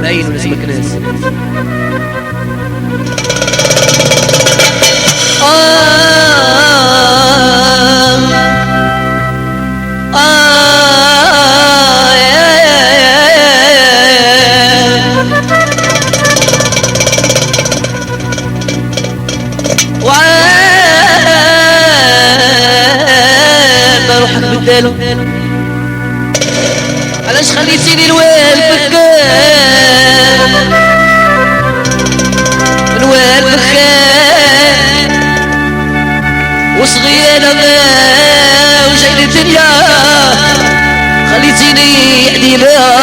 باين ولازم كناس روحك بدالو علاش خليتيني الوال فكان الوال فكان وصغير انا وجاي للدنيا خليتيني عديلة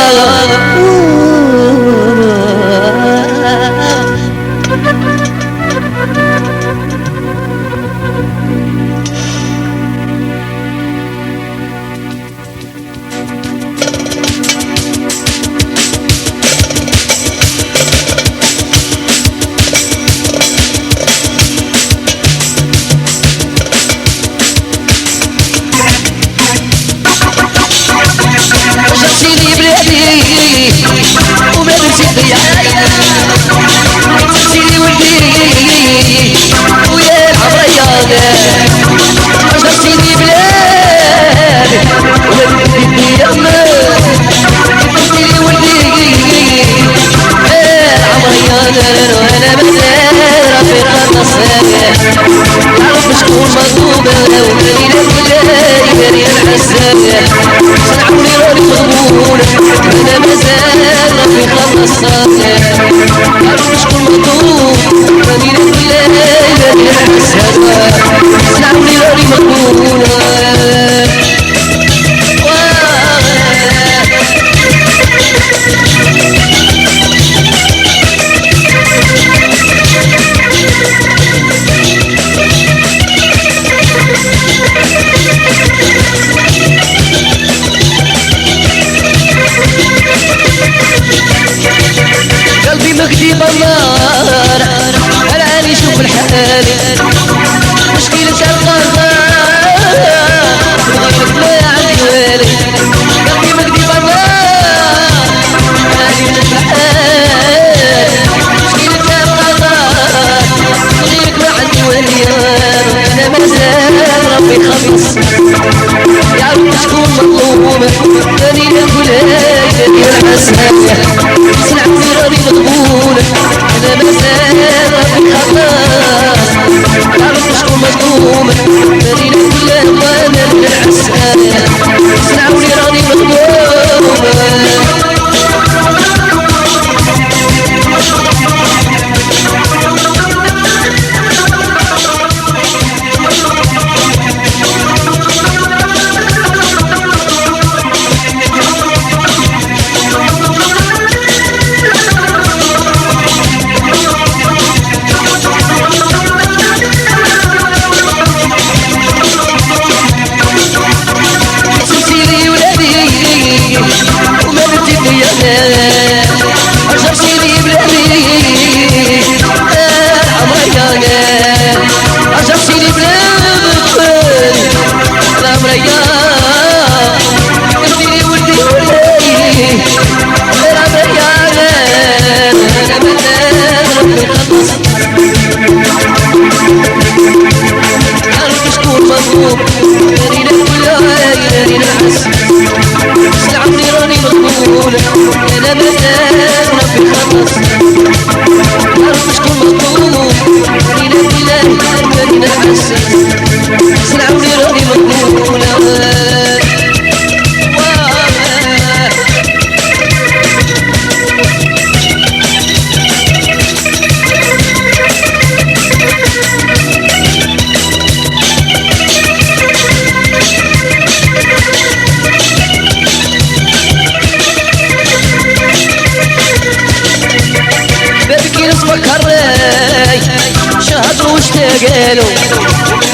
قالوا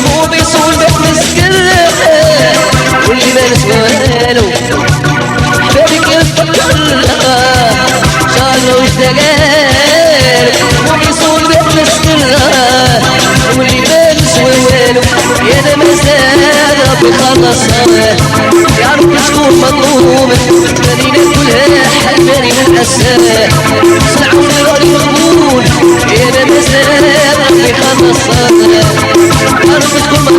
مو بيصول بيت مسكر واللي ما نسوالو حبيبك يفكر شالوا اشتغال مو بيصول بيت مسكر واللي ما نسوالو يا ده مسال ربي خلصها يعرف شكون مظلوم مدينة كلها حل بالي من أساه سلعوني غالي مقبول يا بابا سلام ربي خلص أرضكم